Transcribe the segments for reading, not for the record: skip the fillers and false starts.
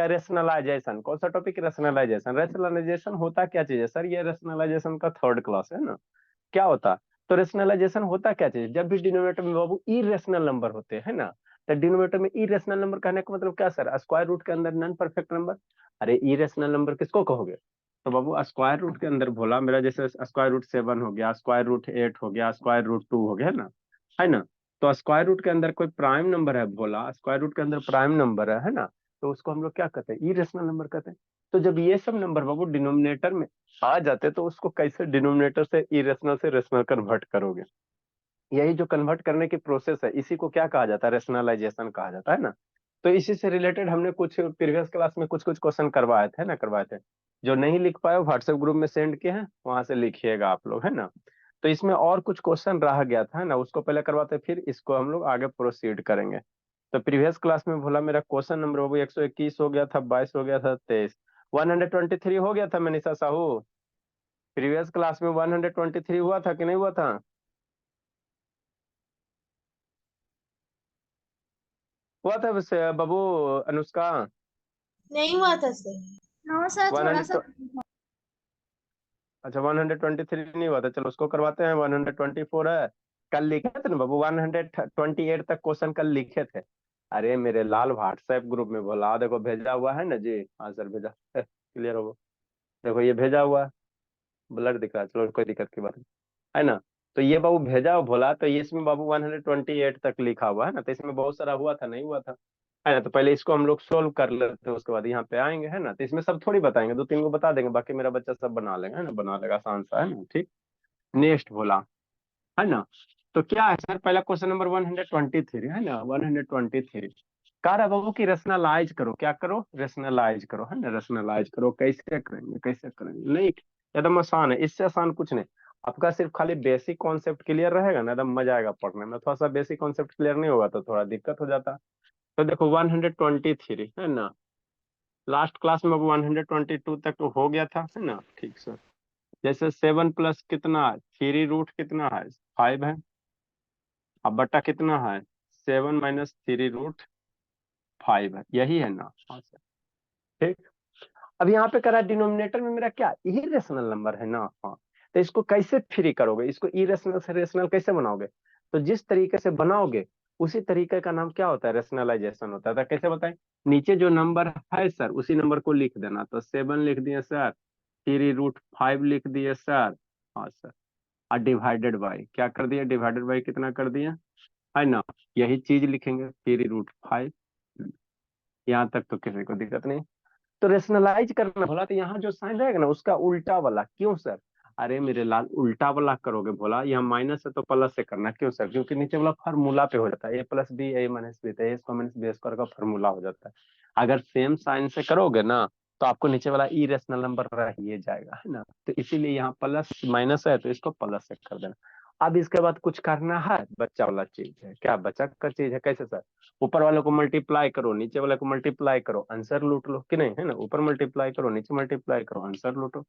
क्या, रेशनलाइजेशन। कौन सा टॉपिक, रेशनलाइजेशन। रेशनलाइजेशन होता क्या चीज है सर, ये रेशनलाइजेशन का थर्ड क्लास है ना। क्या होता, तो रेशनलाइजेशन होता क्या चीज, जब भी डिनोमिनेटर में बाबू इरेशनल नंबर होते हैं ना, तो डिनोमिनेटर में इरेशनल नंबर कहने का मतलब क्या सर, स्क्वायर रूट के अंदर नॉन परफेक्ट नंबर। अरे इरेशनल नंबर किसको कहोगे, तो बाबू स्क्वायर रूट के अंदर भोला मेरा, जैसे स्क्वायर रूट 7 हो गया, स्क्वायर रूट 8 हो गया, स्क्वायर रूट 2 हो गया, है ना। तो स्क्वायर रूट के अंदर कोई प्राइम नंबर है भोला, स्क्वायर रूट के अंदर प्राइम नंबर है ना, तो उसको हम लोग क्या कहते हैं, इरेशनल नंबर कहते हैं। तो जब ये सब नंबर बाबू डिनोमिनेटर में आ जाते, तो उसको कैसे डिनोमिनेटर से इरेशनल से रेशनल कन्वर्ट करोगे। यही जो कन्वर्ट करने की प्रोसेस है, इसी को क्या कहा जाता है, रेशनलाइजेशन कहा जाता है ना। तो इसी से रिलेटेड हमने कुछ प्रीवियस क्लास में कुछ कुछ क्वेश्चन करवाए थे ना, करवाए थे। जो नहीं लिख पाए व्हाट्सएप ग्रुप में सेंड किए हैं, वहां से लिखिएगा आप लोग, है ना। तो इसमें और कुछ क्वेश्चन रह गया था ना, उसको पहले करवाते, फिर इसको हम लोग आगे प्रोसीड करेंगे। तो प्रीवियस क्लास में बोला मेरा क्वेश्चन नंबर बाबू 121 हो गया था, 22 हो गया था, 23, 123 हो गया था मनीषा साहू। प्रीवियस क्लास में 123 हुआ था कि नहीं हुआ था। हुआ था वैसे बाबू, अनुष्का। नहीं हुआ था सर। हाँ सर, वन थोड़ा सा। हंड्रेड अच्छा 123 नहीं हुआ था, चलो उसको करवाते हैं, 124 है। कल लिखे थे ना बाबू, 128 तक क्वेश्चन कल लिखे थे। अरे मेरे लाल व्हाट्सएप ग्रुप में बोला, देखो भेजा हुआ है ना जी, हाँ सर भेजा, क्लियर हो। देखो ये भेजा हुआ है, ब्लर दिख रहा है, चलो कोई दिक्कत की बात नहीं, है ना। तो ये बाबू भेजा हुआ बोला, तो ये इसमें बाबू 128 तक लिखा हुआ है ना, तो इसमें बहुत सारा हुआ था नहीं हुआ था, है ना। तो पहले इसको हम लोग सोल्व कर लेते हैं, उसके बाद यहाँ पे आएंगे, है ना। तो इसमें सब थोड़ी बताएंगे, दो तीन को बता देंगे, बाकी मेरा बच्चा सब बना लेगा, है ना, बना लेगा आसान सा, है ना, ठीक। नेक्स्ट बोला, है ना। तो क्या है सर, पहला क्वेश्चन नंबर 123 है ना, 123 कह रहा है बाबू की रेशनलाइज करो, क्या करो, रेशनलाइज करो, है ना, रेशनलाइज करो। कैसे करेंगे, कैसे करेंगे, नहीं एकदम आसान है, इससे आसान कुछ नहीं। आपका सिर्फ खाली बेसिक कॉन्सेप्ट क्लियर रहेगा ना, एकदम मजा आएगा पढ़ने में। थोड़ा सा बेसिक कॉन्सेप्ट क्लियर नहीं होगा तो थोड़ा दिक्कत हो जाता। तो देखो 123 है ना, लास्ट क्लास में अब 122 तक तो हो गया था, है ना, ठीक सर। जैसे 7 प्लस कितना है, 3 रूट कितना है, 5 है। अब बटा कितना है, 7 - 3 रूट 5 है, यही है ना, हाँ सर, ठीक। अब यहाँ पे करा डिनोमिनेटर में मेरा क्या, इरेशनल नंबर है ना, हाँ। तो इसको कैसे फ्री करोगे, इसको इरेशनल से रेशनल कैसे बनाओगे, तो जिस तरीके से बनाओगे उसी तरीके का नाम क्या होता है, रेशनलाइजेशन होता है। तो कैसे बताएं, नीचे जो नंबर है सर उसी नंबर को लिख देना, तो 7 लिख दिए सर, 3 रूट 5 लिख दिए सर, हाँ सर। और डिवाइडेड बाई क्या कर दिया, डिवाइडेड बाई कितना कर दिया, है ना। यही चीज लिखेंगे, 3 रूट 5। यहाँ तक तो किसी को दिक्कत नहीं। तो रेशनलाइज करना बोला, तो यहाँ जो साइन रहेगा ना उसका उल्टा वाला, क्यों सर। अरे मेरे लाल, उल्टा वाला करोगे बोला, यहाँ माइनस है तो प्लस से करना, क्यों सर, क्योंकि नीचे वाला फार्मूला पे हो जाता है, A+B A-B का फार्मूला हो जाता है। अगर सेम साइन से करोगे ना, तो आपको नीचे वाला इरेशनल नंबर रह ही जाएगा, है ना। तो इसीलिए यहाँ प्लस माइनस है, तो इसको प्लस से कर देना। अब इसके बाद कुछ करना है, बच्चा वाला चीज है, क्या बच्चा का चीज है, कैसे सर, ऊपर वाले को मल्टीप्लाई करो, नीचे वाले को मल्टीप्लाई करो, आंसर लूट लो कि नहीं, है ना। ऊपर मल्टीप्लाई करो, नीचे मल्टीप्लाई करो, आंसर लूटो।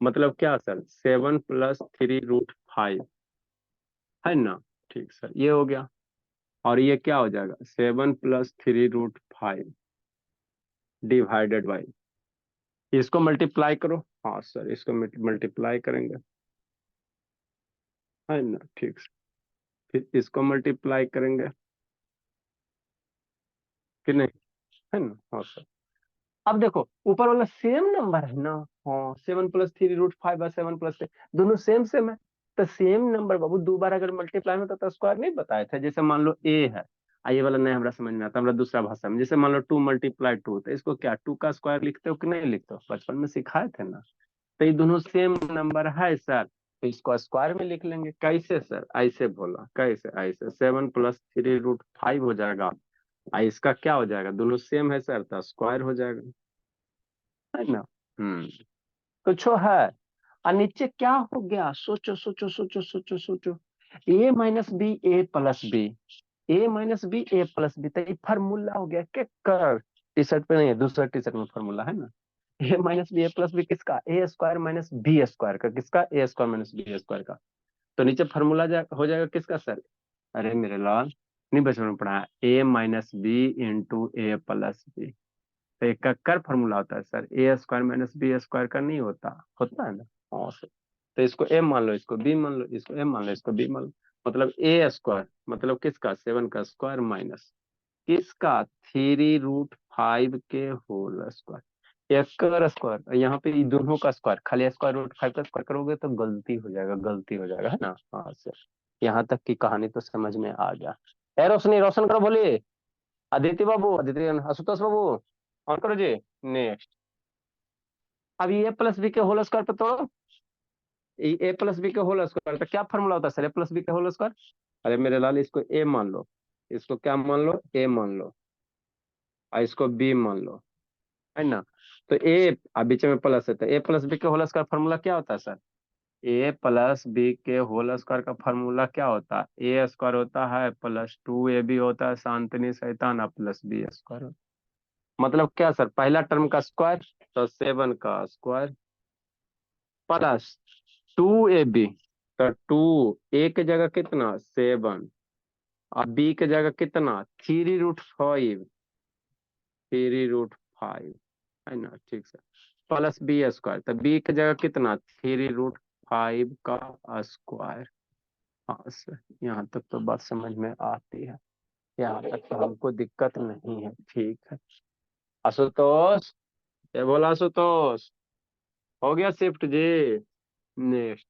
मतलब क्या सर, 7 + 3 रूट 5, है ना, ठीक सर, ये हो गया। और ये क्या हो जाएगा, 7 + 3 रूट 5 डिवाइडेड बाई, इसको मल्टीप्लाई करो, हाँ सर, इसको मल्टीप्लाई करेंगे, है ना, ठीक सर। फिर इसको मल्टीप्लाई करेंगे कि नहीं, है ना, हाँ सर। अब देखो ऊपर वाला सेम नंबर है ना, हाँ, 7 + 3 रूट 5 और 7 + 3 दोनों सेम सेम है। तो सेम नंबर बाबू दो बार अगर मल्टीप्लाई में तो स्क्वायर नहीं बताया था, जैसे मान लो ए है, ये वाला नहीं हमरा समझ में आता, हमरा दूसरा भाषा में, जैसे मान लो 2 × 2, तो इसको क्या 2 का स्क्वायर लिखते हो कि नहीं लिखते हो, बचपन में सिखाए थे ना। तो ये दोनों सेम नंबर है सर, तो इसको स्क्वायर में लिख लेंगे, कैसे सर, ऐसे बोला, कैसे, ऐसे 7 + 3 रूट 5 हो जाएगा, इसका क्या हो जाएगा, दोनों सेम है सर, तो स्क्वायर हो जाएगा, है ना। हम्म, कुछ है। और नीचे क्या हो गया, सोचो सोचो सोचो सोचो सोचो, A - B A+B, A - B तो ये फार्मूला हो गया क्या, कर टी शर्ट पे नहीं है, दूसरा टी शर्ट में फार्मूला है ना। A - B किसका, A² - B² का, किसका, A² - B² का। तो नीचे फार्मूला हो जाएगा किसका सर, अरे मेरे लाल, नहीं बचपन में पढ़ा है, A - B × A+B, तो एक का कर फॉर्मूला होता है सर, ए स्क्वायर माइनस बी स्क्वायर का नहीं होता, होता है ना। हाँ सर, तो इसको m मान लो, इसको b मान लो, इसको m मान लो, इसको b मान लो, मतलब ए स्क्वायर मतलब किसका 7 का स्क्वायर माइनस किसका 3√5 के होल स्क्वायर, एक का स्क्वायर, यहाँ पे ये दोनों का स्क्वायर, खाली स्क्वायर रूट 5 का स्क्वायर करोगे तो गलती हो जाएगा, गलती हो जाएगा, है ना। हाँ सर, यहाँ तक की कहानी तो समझ में आ गया। ए रोशनी रोशन करो, बोलिए। आदित्य बाबू, आदित्य आशुतोष बाबू, ऑन करो जी। नेक्स्ट, अब ये प्लस बी के होल स्क्वायर पे तोड़ो, ए प्लस बी के होल स्क्वायर तो क्या फॉर्मूला होता है सर, ए प्लस बी के होल स्क्वायर। अरे मेरे लाल, इसको ए मान लो, इसको क्या मान लो, ए मान लो, और इसको बी मान लो, है ना। तो ए, अब बीच में प्लस है, तो ए प्लस बी के होल स्क्वायर फॉर्मूला क्या होता है सर, ए प्लस बी के होल स्क्वायर का फॉर्मूला क्या होता है, ए स्क्वायर होता है प्लस 2ab होता है शांतनी शैताना प्लस बी स्क्वायर। मतलब क्या सर, पहला टर्म का स्क्वायर तो 7 का स्क्वायर प्लस 2ab, तो 2 ए की जगह कितना 7, और बी की जगह कितना 3√5, 3√5, है ना, ठीक सर, प्लस बी स्क्वायर, तो बी की जगह कितना 3√5 का स्क्वायर। हाँ सर, यहाँ तक तो बात समझ में आती है, यहाँ तक तो हमको दिक्कत नहीं है, ठीक है। आशुतोष, ये बोला आशुतोष, हो गया शिफ्ट जी। नेक्स्ट,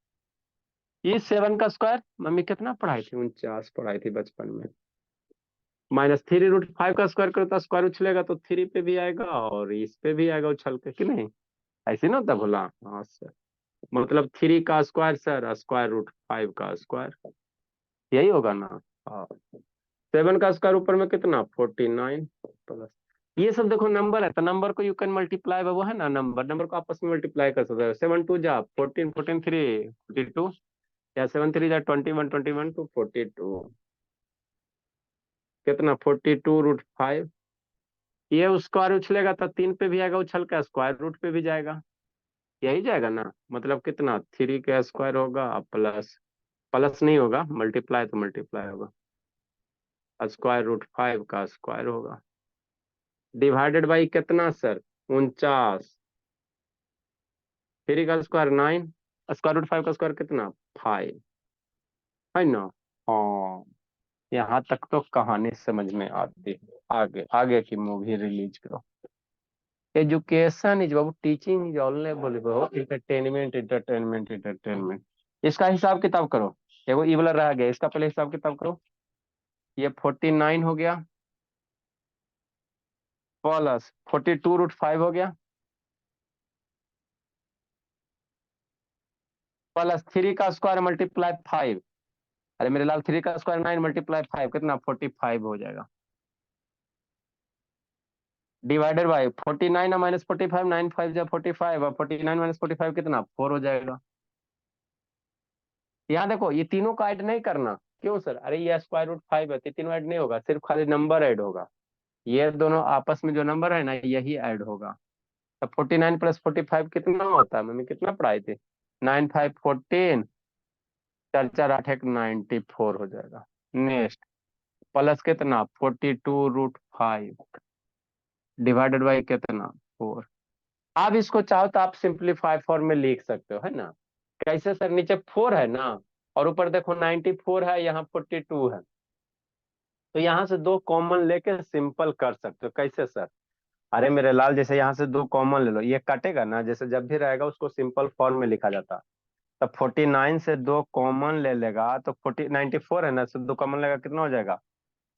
ये 7 का स्क्वायर मम्मी कितना पढ़ाई थी, 49 पढ़ाई थी बचपन में, माइनस 3√5 का स्क्वायर करो तो स्क्वायर उछलेगा तो 3 पे भी आएगा और इस पे भी आएगा उछल के, कि नहीं, ऐसे ना होता भोला। हाँ सर, मतलब 3 का स्क्वायर सर, स्क्वायर रूट 5 का स्क्वायर, यही होगा ना। हाँ, 7 का स्क्वायर ऊपर में कितना 49 प्लस, ये सब देखो नंबर है तो नंबर को यू कैन मल्टीप्लाई, वो है ना नंबर, नंबर को आपस में मल्टीप्लाई कर सकते हो, 7 2 जा 14, 14 3 42, या 7 3 जा 21, 21 2 42, कितना 42√5, ये स्क्वायर उछलेगा तो 3 पे भी आएगा उछल के, स्क्वायर रूट पे भी जाएगा, यही जाएगा ना, मतलब कितना 3 का स्क्वायर होगा प्लस, प्लस नहीं होगा, मल्टीप्लाई तो मल्टीप्लाई होगा, स्क्वायर रूट 5 का स्क्वायर होगा, डिवाइडेड बाई कितना सर 49, 3 का स्क्वायर 9, स्क्वायर रूट 5 का स्क्वायर कितना 5, है ना। हाँ, यहाँ तक तो कहानी समझ में आती है, आगे आगे की मूवी रिलीज करो। Education is Babu, teaching is only Babu entertainment, entertainment, entertainment. इसका हिसाब किताब करो, एगो ई वाला रह गया, इसका पहले हिसाब किताब करो, ये 49 हो गया प्लस 42√5 हो गया प्लस 3 का स्क्वायर मल्टीप्लाई 5, अरे मेरे लाल 3 का स्क्वायर 9 मल्टीप्लाई 5 कितना 45 हो जाएगा, डिवाइडेड बाय 49 माइनस 45, 9 5 जा 45, और 49 माइनस 45 कितना 4 हो जाएगा। यहाँ देखो ये तीनों का ऐड नहीं करना, क्यों सर, अरे ये स्क्वायर रूट 5 है तो तीनों ऐड नहीं होगा, सिर्फ खाली नंबर ऐड होगा, ये दोनों आपस में जो नंबर है ना यही ऐड होगा। तो 49 प्लस 45 कितना होता है मम्मी, कितना पढ़ाई थी, 9 5 14, 4 4 8 1 94 हो जाएगा। नेक्स्ट, प्लस कितना 42√5 डिवाइडेड बाई कितना 4, आप इसको चाहो तो आप सिंप्लीफाई फॉर्म में लिख सकते हो, है ना। कैसे सर, नीचे 4 है ना, और ऊपर देखो 94 है, यहाँ 42 है, तो यहाँ से 2 कॉमन लेके सिंपल कर सकते हो, कैसे सर, अरे मेरे लाल जैसे यहाँ से 2 कॉमन ले लो, ये कटेगा ना, जैसे जब भी रहेगा उसको सिंपल फॉर्म में लिखा जाता, तब 49 से 2 कॉमन ले लेगा तो 94 है ना, से 2 कॉमन लेगा कितना हो जाएगा,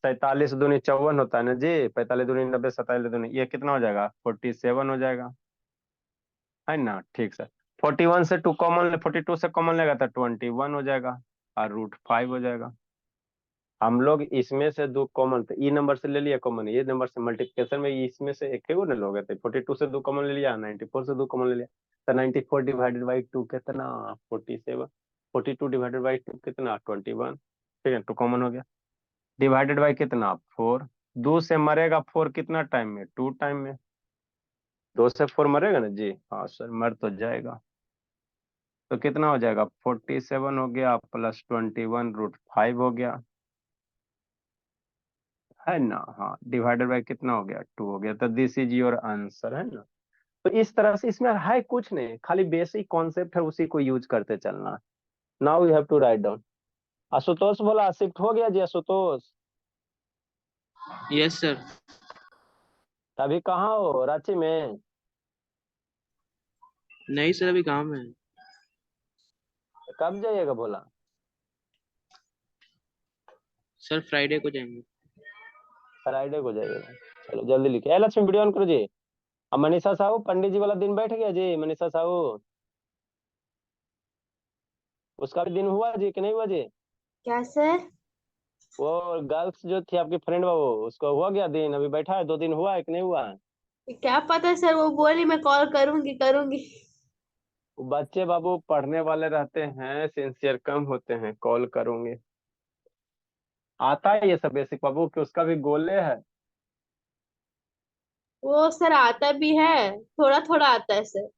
47 दूनी 54 होता है ना जी, 45 दूनी 90, 47 दूनी ये कितना हो जाएगा 47 हो जाएगा, है ना, ठीक सर। 41 से 2 कॉमन, 42 से कॉमन लेगा तो 21 हो जाएगा, और √5 हो जाएगा। हम लोग इसमें से 2 कॉमन, तो ई नंबर से ले लिया कॉमन, ये नंबर से मल्टीप्लिकेशन में इसमें से एक ही ना लोगे, तो 42 से 2 कॉमन ले लिया, 94 से 2 कॉमन ले लिया, तो 94 डिवाइडेड बाई 2 कितना 47, 42 डिवाइडेड बाई 2 कितना 21, ठीक है, 2 कॉमन हो गया, डिवाइडेड बाई कितना 4, 2 से मरेगा 4 कितना टाइम में 2 टाइम में, 2 से 4 मरेगा ना जी, हाँ सर मर तो जाएगा, तो कितना हो जाएगा 47 हो गया प्लस 21√5 हो गया, है ना। हाँ, डिवाइडेड बाय कितना हो गया, 2 हो गया, तो दिस इज योर आंसर, है ना। तो इस तरह से इसमें है कुछ नहीं, खाली बेसिक कॉन्सेप्ट है, उसी को यूज करते चलना। Now you have to write down. Ashutosh बोला शिफ्ट हो गया जी, आशुतोष। Yes sir. अभी कहाँ हो, रांची में? नहीं सर, अभी काम है। कब जाइएगा बोला? सर फ्राइडे को जाएंगे। फ्राइडे को जाइएगा। चलो जल्दी लिखिए। लक्ष्मी वीडियो ऑन करो जी। अब मनीषा साहू, पंडित जी वाला दिन बैठ गया जी, मनीषा साहू? उसका भी दिन हुआ जी कि नहीं हुआ जी? क्या सर? वो गर्ल्स जो थी आपकी फ्रेंड, वो उसको हुआ गया दिन, अभी बैठा है, 2 दिन हुआ है कि नहीं हुआ है? क्या पता सर, वो बोली मैं कॉल करूंगी करूंगी। वो बच्चे बाबू पढ़ने वाले रहते हैं, सिंसियर कम होते हैं, कॉल करूंगे। आता है ये सब बेसिक बाबू, कि उसका भी गोले है। वो सर आता भी है, थोड़ा थोड़ा आता है सर।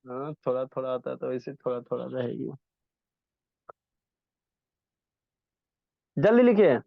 हाँ, थोड़ा थोड़ा आता है तो इसे थोड़ा थोड़ा रहेगी। जल्दी लिखिए।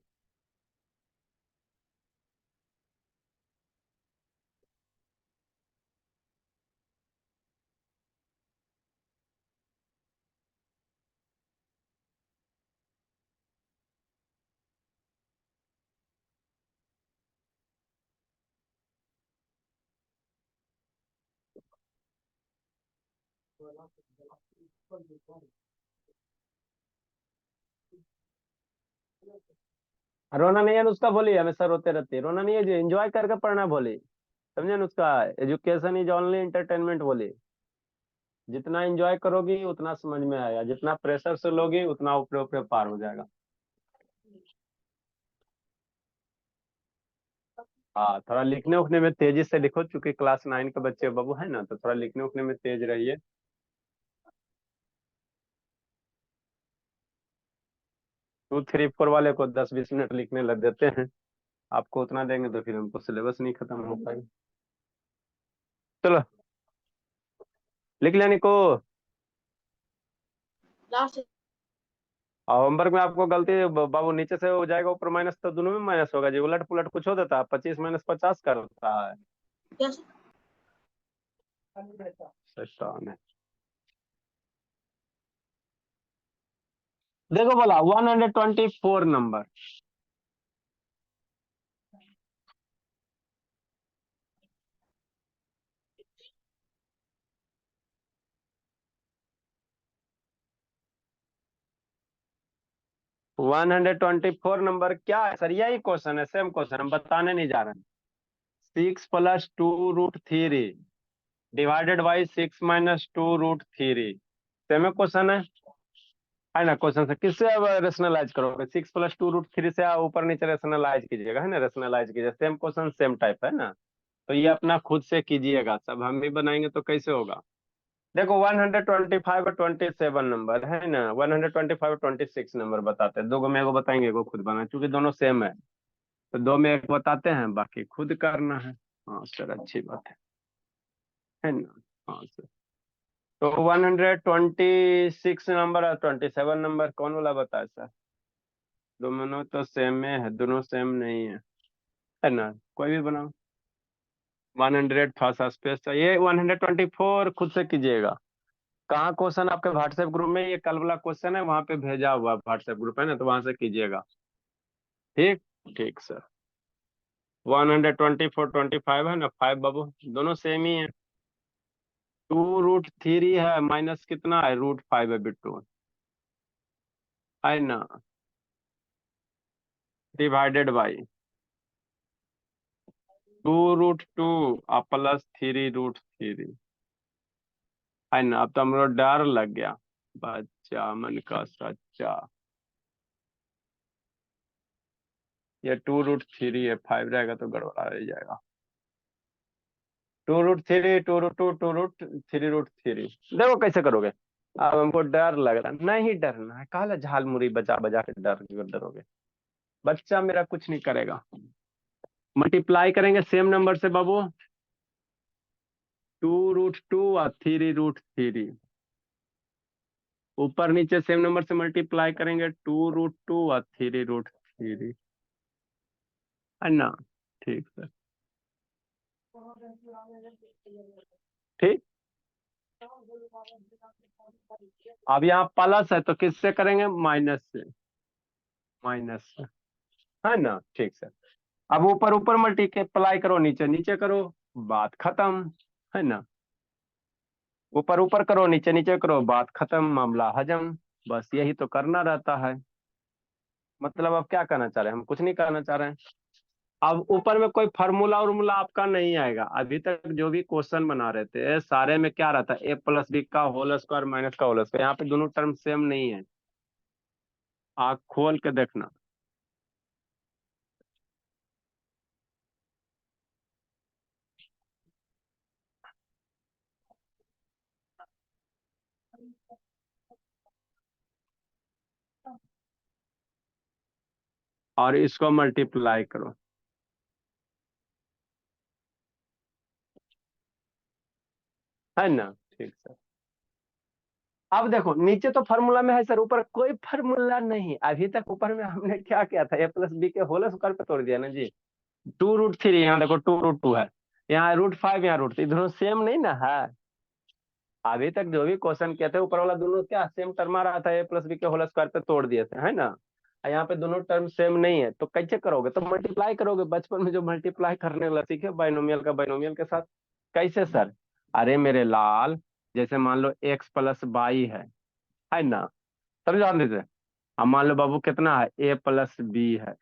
रोना नहीं है नुस्खा बोली, हमेशा रोते रहती है, रोना नहीं है जी, एंजॉय करके पढ़ना बोली, समझे नुस्खा? एजुकेशन इज ओनली एंटरटेनमेंट बोली। जितना एंजॉय करोगी उतना समझ में आएगा, जितना प्रेशर से लोगी उतना ऊपर ऊपर पार हो जाएगा। हाँ, थोड़ा लिखने उखने में तेजी से लिखो, क्योंकि क्लास 9 के बच्चे बाबू है ना, तो थोड़ा लिखने उखने में तेज रहिए। 2 3 4 वाले को 10 20 मिनट लिखने लग देते हैं, आपको उतना देंगे तो फिर हमको सिलेबस नहीं खत्म हो पाएगा। चलो लिख लेने को। लास्ट। और होमवर्क में आपको गलती बाबू नीचे से हो जाएगा, ऊपर माइनस तो दोनों में माइनस होगा जी, उलट पुलट कुछ हो देता है, 25 - 50 करता है। क्या सर? शैतान है। देखो बोला 124 नंबर। 124 नंबर क्या है सर? यही क्वेश्चन है, सेम क्वेश्चन, हम बताने नहीं जा रहे हैं। 6 + 2√3 डिवाइडेड बाई 6 - 2√3, सेम क्वेश्चन है ना। क्वेश्चन से किससे अब रेशनलाइज करोगे? 6 + 2√3 से आप ऊपर नीचे रेशनलाइज कीजिएगा, है ना, रेशनलाइज कीजिए, सेम क्वेश्चन सेम टाइप है ना। तो ये अपना खुद से कीजिएगा, सब हम भी बनाएंगे तो कैसे होगा। देखो 125 और 27 नंबर है ना, 125 और 26 नंबर बताते हैं, 2 में एगो बताएंगे, एगो खुद बनाए, क्योंकि दोनों सेम है, तो 2 में एक बताते हैं, बाकी खुद करना है। हाँ सर, अच्छी बात है ना। हाँ सर। तो 126 नंबर और 27 नंबर कौन वाला बताए सर? दोनों तो सेम में है, दोनों सेम नहीं है ना, कोई भी बनाओ। 100 था सा स्पेस चाहिए, 124 खुद से कीजिएगा। कहाँ क्वेश्चन आपके व्हाट्सएप ग्रुप में, ये कल वाला क्वेश्चन है, वहां पे भेजा हुआ व्हाट्सएप ग्रुप है ना, तो वहां से कीजिएगा। ठीक। ठीक सर। 124 25 है ना, 5 बाबू दोनों सेम ही है। 2√3 है, माइनस कितना है, √5 है बिट्टू, है ना, डिवाइडेड बाई 2√2 और +3√3, है ना। अब तो हमको डर लग गया, बच्चा मन का सच्चा। ये 2√3 है, 5 रहेगा तो गड़बड़ा रह जाएगा। 2√3 2√2 2√3√3, देखो कैसे करोगे। अब हमको डर लग रहा, नहीं डरना है, काला झाल मुरी बजा बजा के डरोगे, बच्चा मेरा कुछ नहीं करेगा। मल्टीप्लाई करेंगे सेम नंबर से बाबू, 2√2 और 3√3, ऊपर नीचे सेम नंबर से मल्टीप्लाई करेंगे, 2√2 और 3√3। है ना। ठीक सर, ठीक। अब यहाँ प्लस है तो किससे करेंगे, माइनस से, माइनस से, है ना। ठीक सर। अब ऊपर ऊपर मल्टीप्लाई करो, नीचे नीचे करो, बात खत्म, है ना। ऊपर ऊपर करो, नीचे नीचे करो, बात खत्म, मामला हजम। बस यही तो करना रहता है। मतलब अब क्या कहना चाह रहे हैं, हम कुछ नहीं कहना चाह रहे हैं। अब ऊपर में कोई फार्मूला उर्मूला आपका नहीं आएगा। अभी तक जो भी क्वेश्चन बना रहे थे सारे में क्या रहता है, a+b का होल स्क्वायर माइनस का होल स्क्वायर। यहाँ पे दोनों टर्म सेम नहीं है, आँख खोल के देखना। और इसको मल्टीप्लाई करो, है ना। ठीक सर। अब देखो नीचे तो फार्मूला में है सर, ऊपर कोई फार्मूला नहीं। अभी तक ऊपर में हमने क्या किया था, a+b के होल स्क्वायर पे तोड़ दिया ना जी। 2√3, यहाँ देखो 2√2 है, यहाँ √5, यहाँ √3, दोनों सेम नहीं ना है। अभी तक जो भी क्वेश्चन किए थे ऊपर वाला दोनों क्या सेम टर्म आ रहा था, a+b के होल स्क्वायर पे तोड़ दिए थे, है ना। और यहाँ पे दोनों टर्म सेम नहीं है तो कैसे करोगे, तो मल्टीप्लाई करोगे। बचपन में जो मल्टीप्लाई करने वाला सीखे बाइनोमियल का बाइनोमियल के साथ। कैसे सर, अरे मेरे लाल, जैसे मान लो x+y है ना। समझो दीजिए। अब मान लो बाबू कितना है, a+b है,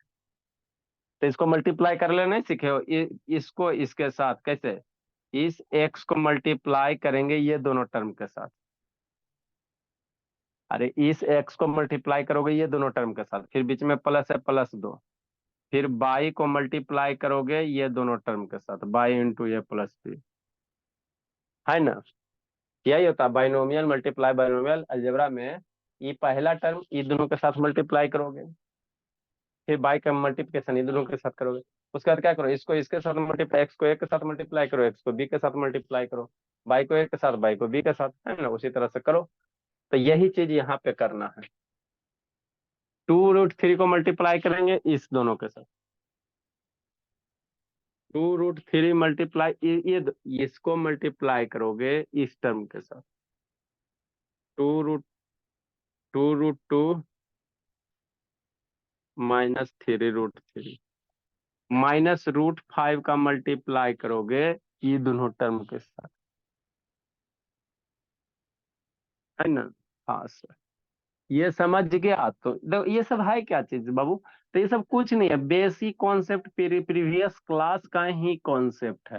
तो इसको मल्टीप्लाई कर लेना नहीं सीखे हो। इसको इसके साथ कैसे, इस x को मल्टीप्लाई करेंगे ये दोनों टर्म के साथ। अरे इस x को मल्टीप्लाई करोगे ये दोनों टर्म के साथ, फिर बीच में प्लस है, +2। फिर y को मल्टीप्लाई करोगे ये दोनों टर्म के साथ, y × a+b, है ना। यही होता है बाइनोमियल मल्टीप्लाई बाइनोमियल अलजेब्रा में। ये पहला टर्म ये दोनों के साथ मल्टीप्लाई करोगे, फिर बाई का मल्टीप्लिकेशन ये दोनों के साथ करोगे। उसके बाद क्या करो, इसको इसके साथ मल्टीप्लाई, एक्स को एक के साथ मल्टीप्लाई करो, एक्स को बी के साथ मल्टीप्लाई करो, बाई को एक के साथ बाई को बी के साथ, है ना। उसी तरह से करो। तो यही चीज यहाँ पे करना है। 2√3 को मल्टीप्लाई करेंगे इस दोनों के साथ, 2√3 मल्टीप्लाई इसको मल्टीप्लाई करोगे इस टर्म के साथ, 2√2 -3√3 -√5 का मल्टीप्लाई करोगे ये दोनों टर्म के साथ, है ना। हाँ सर, ये समझ गया। तो देखो ये सब है क्या चीज बाबू, तो ये सब कुछ नहीं है, बेसिक कॉन्सेप्ट, प्रीवियस क्लास का ही कॉन्सेप्ट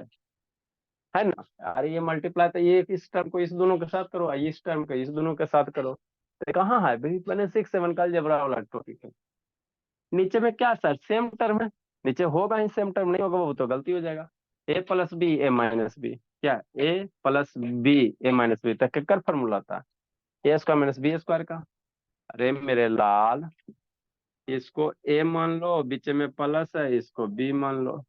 है ना। अरे ये मल्टीप्लाई तो ये इस टर्म को इस दोनों के साथ करो, इस टर्म को इस दोनों के साथ करो। तो कहाँ है भाई, मैंने 6 7 का अलजेब्रा वाला टॉपिक है। नीचे में क्या सर, सेम टर्म है। नीचे होगा ही सेम टर्म, नहीं होगा वो तो गलती हो जाएगा। a+b a-b, क्या a+b a-b तक कर फॉर्मूला था, a² - b² का। अरे मेरे लाल, इसको a मान लो, बीच में प्लस है, इसको b मान लो।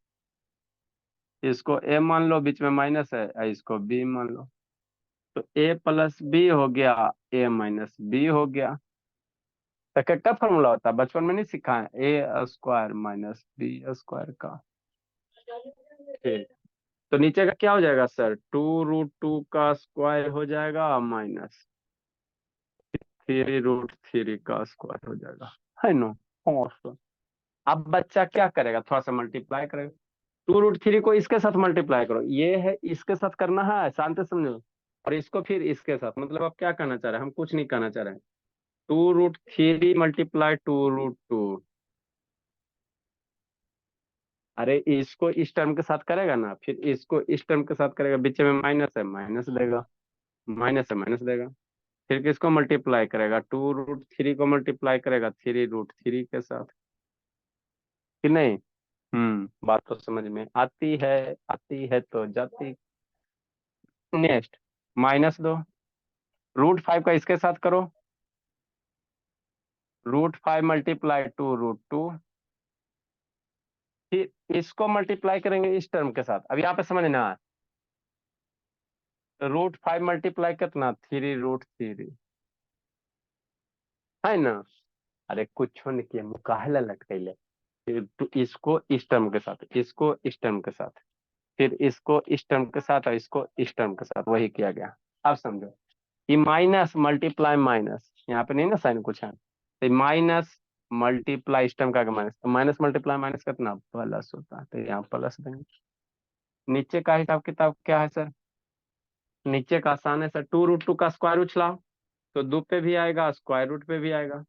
इसको a मान लो, बीच में माइनस है, इसको b मान लो। तो a+b हो गया, a-b हो गया। तो क्या फॉर्मूला होता है, बचपन में नहीं सिखा है, a² - b² का। ठीक। तो नीचे का क्या हो जाएगा सर, 2√2 का स्क्वायर हो जाएगा माइनस 3√3 का स्क्वायर हो जाएगा, है नो। हाँ सर। अब बच्चा क्या करेगा, थोड़ा सा मल्टीप्लाई करेगा। 2√3 को इसके साथ मल्टीप्लाई करो, ये है इसके साथ करना है, शांत से समझो। और इसको फिर इसके साथ, मतलब आप क्या कहना चाह रहे हैं, हम कुछ नहीं कहना चाह रहे हैं। 2√3 मल्टीप्लाई 2√2। अरे इसको इस टर्म के साथ करेगा ना, फिर इसको इस टर्म के साथ करेगा, बीच में माइनस है, माइनस देगा, माइनस है, माइनस देगा। फिर किसको मल्टीप्लाई करेगा, 2√3 को मल्टीप्लाई करेगा 3√3 के साथ, कि नहीं। बात तो समझ में आती है, आती है तो जाती। नेक्स्ट, -2, √5 का इसके साथ करो, √5 मल्टीप्लाई 2√2। फिर इसको मल्टीप्लाई करेंगे इस टर्म के साथ। अब यहाँ पे समझना है, √5 मल्टीप्लाई कितना, 3√3, है ना। अरे कुछ नहीं किया, मुकाहला लटकैले। फिर इसको इस टर्म के साथ, इसको इस टर्म के साथ, फिर इसको इस टर्म के साथ और इसको इस टर्म के साथ, वही किया गया। अब समझो, ये माइनस मल्टीप्लाई माइनस, यहाँ पे नहीं ना साइन कुछ है, तो माइनस मल्टीप्लाई इस टर्म का माइनस, तो माइनस मल्टीप्लाई माइनस कितना प्लस होता है, तो यहाँ प्लस देंगे। नीचे का हिसाब किताब क्या है सर? नीचे का आसान है सर, 2√2 का स्क्वायर रूट लाओ, तो दो पे भी आएगा, स्क्वायर रूट पे भी आएगा,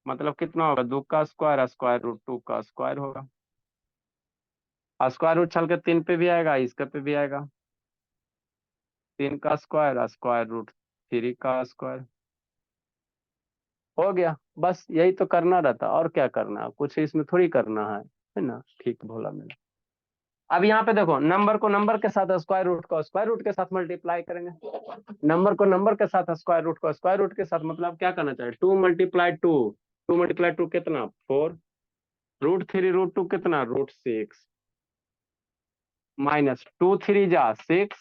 मतलब कितना होगा, 2 का स्क्वायर स्क्वायर रूट 2 का स्क्वायर होगा, और स्क्वायर रूट चल के 3 पे भी आएगा, इसके पे भी आएगा, 3 का स्क्वायर स्क्वायर रूट 3 का स्क्वायर। हो गया, बस यही तो करना रहता, और क्या करना है, कुछ इसमें थोड़ी करना है ना? ठीक भोला मेरा। अब यहाँ पे देखो, नंबर को नंबर के साथ स्क्वायर रूट को स्क्वायर रूट के साथ मल्टीप्लाई करेंगे, नंबर को नंबर के साथ स्क्वायर रूट को स्क्वायर रूट के साथ, मतलब क्या करना चाहिए, 2 × 2, 2 × 2 कितना 4, √3 √2 कितना √6, माइनस 2 3 जा 6,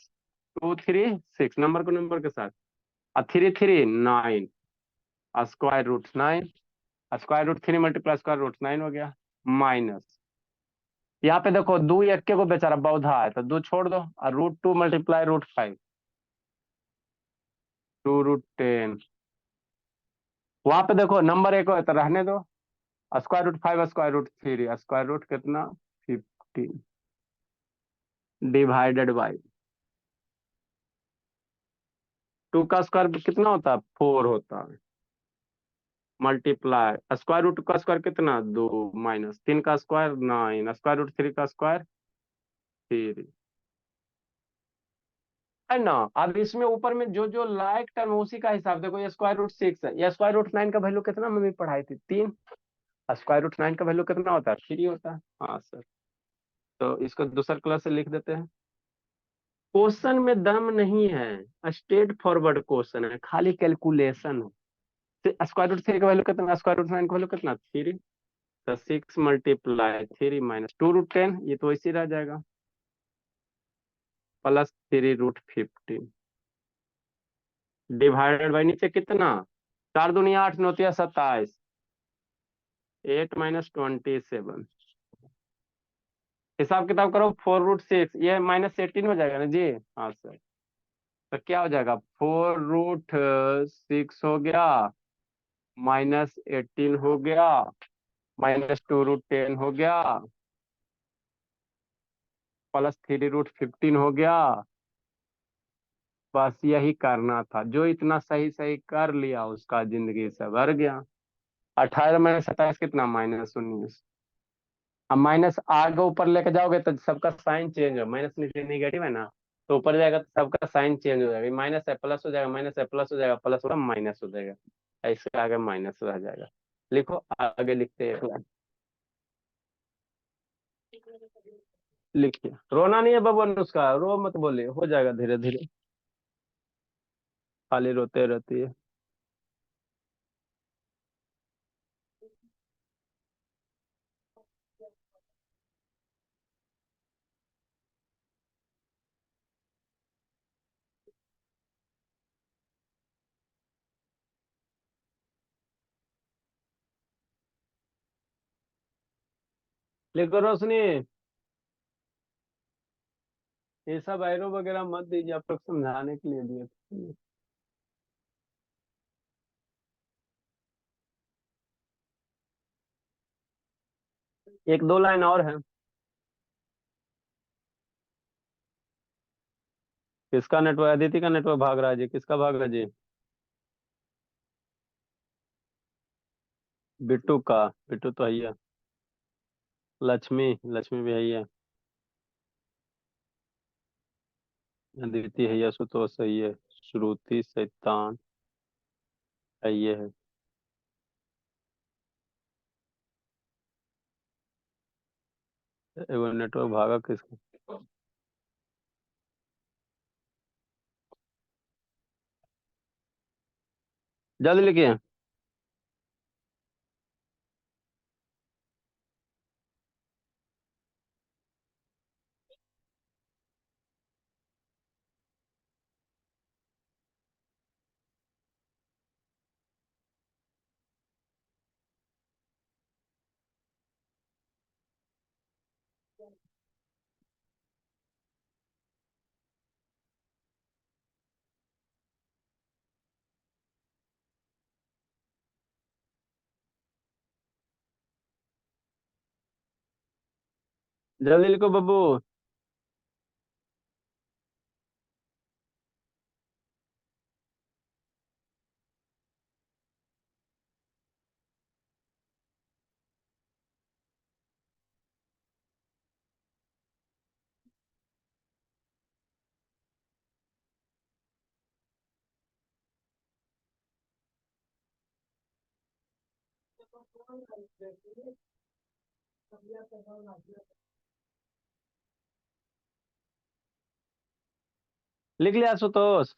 2 3 6, नंबर को नंबर के साथ, और 3 3 9, square root 9, square root 3 multiply square root 9 हो गया, माइनस यहाँ पे देखो 2 1 को बेचारा बौधा है, तो 2 छोड़ दो, और √2 मल्टीप्लाई √5, 2√10, वहां पे देखो नंबर 1 हो तो रहने दो, square root 5 square root 3, square root कितना 15, डिवाइडेड बाई 2 का स्क्वायर कितना होता है 4 होता है, मल्टीप्लाई स्क्वायर रूट का स्क्वायर कितना 2, माइनस 3 का स्क्वायर 9, स्क्वायर रूट 3 का स्क्वायर 3, है ना? अब इसमें ऊपर में जो जो लाइक टर्म है उसी का हिसाब देखो, ये स्क्वायर रूट 6 है, ये स्क्वायर रूट 9 का वैल्यू कितना मम्मी पढ़ाई थी 3, स्क्वायर रूट 9 का वैल्यू कितना होता है 3 होता है, हाँ सर। तो इसको दूसरा क्लास से लिख देते हैं। क्वेश्चन में दम नहीं है, स्ट्रेट फॉरवर्ड क्वेश्चन है, खाली कैलकुलेशन है। स्क्वायर रूट 3 का वैल्यू कितना, स्क्वायर रूट 9 का वैल्यू कितना 3, तो 6 × 3 - 3 - 2√10, ये तो ऐसे ही रह जाएगा, प्लस 3√15, डिवाइडेड बाई नीचे कितना, 4 दूनी 8 9 तिया 27, 8 - 27, हिसाब किताब करो, 4√6, ये -18 हो जाएगा ना जी, हाँ सर। तो क्या हो जाएगा, 4√6 हो गया, -18 हो गया, -2√10 हो गया, प्लस 3√15 हो गया। बस यही करना था, जो इतना सही सही कर लिया उसका जिंदगी से भर गया। 18 - 27 कितना -19, अब माइनस आगे ऊपर लेके जाओगे तो सबका साइन चेंज हो, माइनस नीचे निगेटिव है ना, तो ऊपर जाएगा तो सबका साइन चेंज हो जाएगा, माइनस है प्लस हो जाएगा, माइनस है प्लस हो जाएगा, प्लस होगा माइनस हो जाएगा, ऐसे आगे माइनस रह जाएगा। लिखो, आगे लिखते हैं, लिखिए, रोना नहीं है बाबू, उसका रो मत, बोलिए हो जाएगा धीरे धीरे, खाली रोते रहती है। लिखो रोशनी, ये सब एरो वगैरह मत दीजिए, आप लोग समझाने के लिए दिए थे। एक दो लाइन और है। किसका नेटवर्क, अदिति का नेटवर्क भाग रहा है जी, किसका भाग रहा है जी? बिट्टू का, बिट्टू तो है, लक्ष्मी, लक्ष्मी भी है, अदिति है, आशुतोष सही है, श्रुति शैतान है, ये है। एगो नेटवर्क भागा किसका? जल्दी लिखिए। जल्दी लिखो बब्बू। लिख लिया आशुतोष?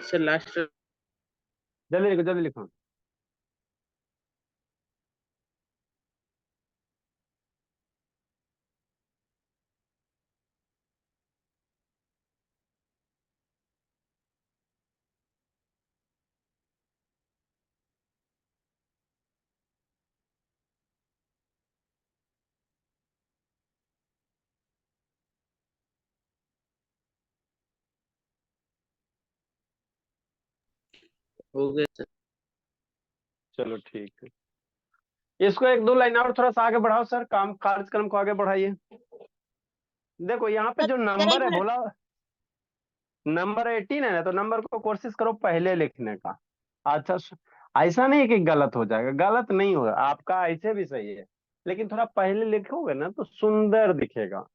सर लास्ट जल्दी लिखो जल्दी लिखो। हो गया सर। चलो ठीक है। इसको एक दो लाइन और थोड़ा सा आगे बढ़ाओ सर, काम कार्यक्रम को आगे बढ़ाइए। देखो यहाँ पे जो सर एक नंबर है मिनट। बोला, नंबर 18 है ना, तो नंबर को कोशिश करो पहले लिखने का। अच्छा ऐसा नहीं कि गलत हो जाएगा, गलत नहीं होगा, आपका ऐसे भी सही है, लेकिन थोड़ा पहले लिखोगे ना तो सुंदर दिखेगा।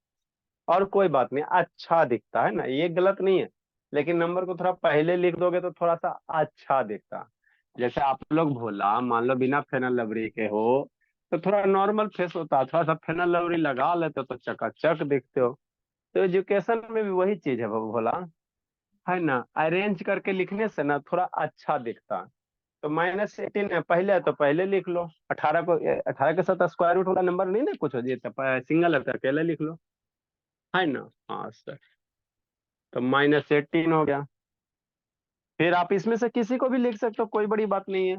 और कोई बात नहीं, अच्छा दिखता है ना, ये गलत नहीं है। लेकिन नंबर को थोड़ा पहले लिख दोगे तो थोड़ा सा अच्छा दिखता। जैसे आप लोग भोला मान लो बिना फेनल लवरी के हो, तो थोड़ा नॉर्मल फेस होता, थोड़ा सा फेनल लवरी लगा लेते हो तो चकाचक दिखते हो। तो एजुकेशन में भी वही चीज है बाबू भोला, है ना, अरेंज करके लिखने से ना थोड़ा अच्छा दिखता है। तो -18 है पहले है तो पहले लिख लो। 18 को 18 के साथ स्क्वायर रूट वाला नंबर नहीं ना कुछ हो जाता, सिंगल है तो अकेले लिख लो, है ना। हाँ सर, तो -18 हो गया। फिर आप इसमें से किसी को भी लिख सकते हो, कोई बड़ी बात नहीं है।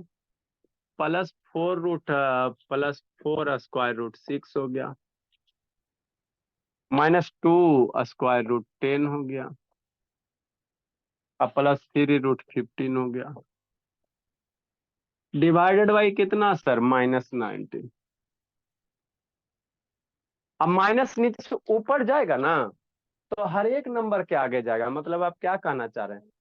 +4 √+4 स्क्वायर रूट 6 हो गया। -2 स्क्वायर रूट 10 हो गया। अब +3 √15 हो गया। डिवाइडेड बाई कितना सर, -19। अब माइनस नीचे से ऊपर जाएगा ना, तो हर एक नंबर के आगे जाएगा, मतलब आप क्या कहना चाह रहे हैं,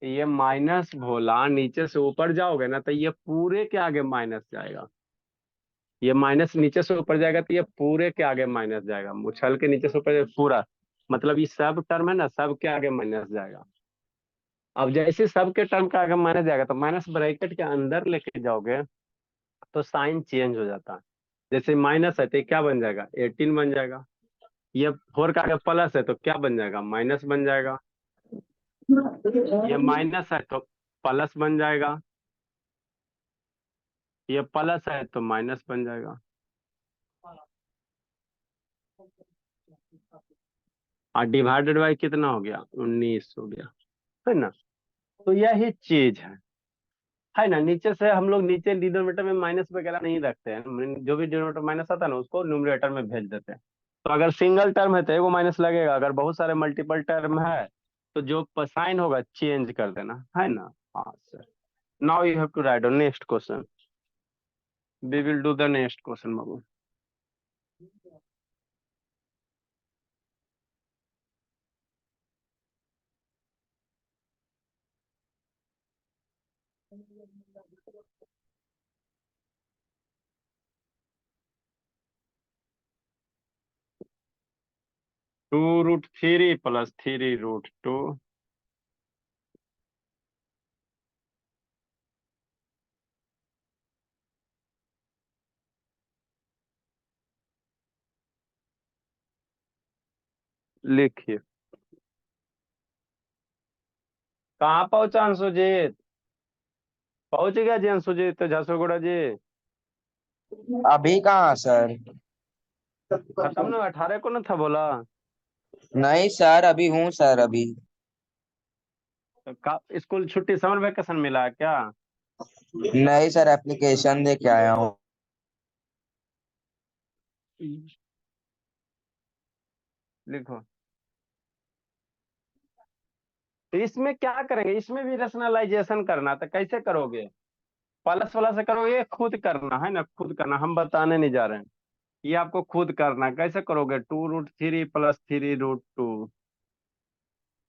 ये माइनस भोला नीचे से ऊपर जाओगे ना तो ये पूरे के आगे माइनस जाएगा। ये माइनस नीचे से ऊपर जाएगा तो ये पूरे के आगे माइनस जाएगा, उछल के नीचे से ऊपर पूरा, मतलब ये सब टर्म है ना, सब के आगे माइनस जाएगा। अब जैसे सब के टर्म के आगे माइनस जाएगा तो माइनस ब्रैकेट के अंदर लेके जाओगे तो साइन चेंज हो जाता है। जैसे माइनस है तो ये क्या बन जाएगा, 18 बन जाएगा। ये 4 का आगे प्लस है तो क्या बन जाएगा, माइनस बन जाएगा। ये माइनस है तो प्लस बन जाएगा, ये प्लस है तो माइनस बन जाएगा। और डिवाइडेड बाई कितना हो गया, 19 हो गया, है ना। तो यही चीज है ना। नीचे से हम लोग नीचे डिनोमिनेटर में माइनस वगैरह नहीं रखते हैं, जो भी डिनोमिनेटर माइनस आता है ना उसको न्यूमरेटर में भेज देते हैं। तो अगर सिंगल टर्म है तो एगो माइनस लगेगा, अगर बहुत सारे मल्टीपल टर्म है तो जो साइन होगा चेंज कर देना, है ना। हाँ sir. Now you have to write on next question. We will do the next question बाबू। (2 √3 +3 √2) लिखिए। कहाँ पहुंचा अंशुजीत, पहुंच गया जी अंशुजीत झारसुगुड़ा जी? अभी कहाँ सर? खत्म ना 18 को ना था बोला? नहीं सर, अभी हूँ सर अभी। स्कूल छुट्टी समर वेकेशन मिला है क्या? नहीं सर, एप्लीकेशन दे के आया हूँ। लिखो। तो इसमें क्या करेंगे, इसमें भी रेशनलाइजेशन करना, तो कैसे करोगे? प्लस वाला से करोगे, खुद करना है ना, खुद करना, हम बताने नहीं जा रहे हैं। ये आपको खुद करना है। कैसे करोगे, 2√3 + 3√2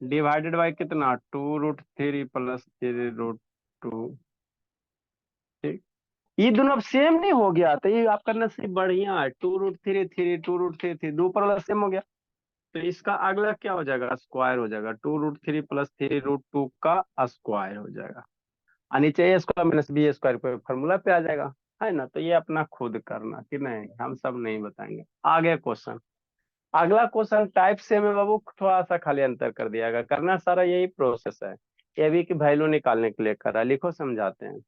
डिवाइडेड बाई कितना, 2√3 + 3√2। ठीक, ये दोनों अब सेम नहीं हो गया, तो ये आपका नसीब बढ़िया है। 2√3 2√3 दो पर वाला सेम हो गया, तो इसका अगला क्या हो जाएगा, स्क्वायर हो जाएगा। 2√3 + 3√2 का स्क्वायर हो जाएगा, और नीचे ए स्क्वायर माइनस बी स्क्वायर पे फॉर्मूला पे आ जाएगा, है ना। तो ये अपना खुद करना, कि नहीं हम सब नहीं बताएंगे। आगे क्वेश्चन, अगला क्वेश्चन टाइप से में बाबू थोड़ा सा खाली अंतर कर दिया गया, करना सारा यही प्रोसेस है। ए बी की वैल्यू निकालने के लिए करा, लिखो समझाते हैं।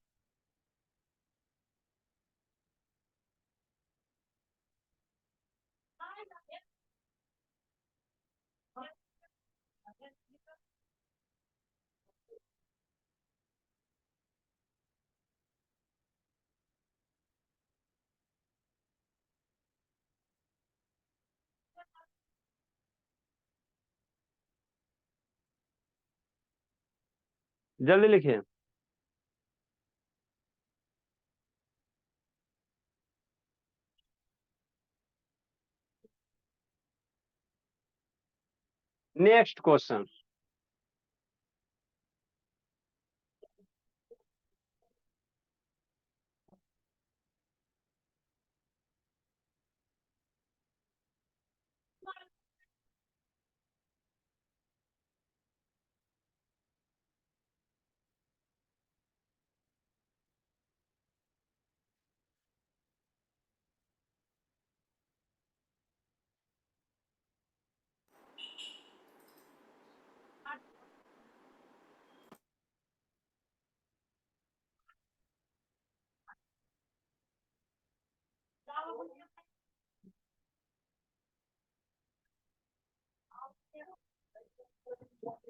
जल्दी लिखिए। नेक्स्ट क्वेश्चन,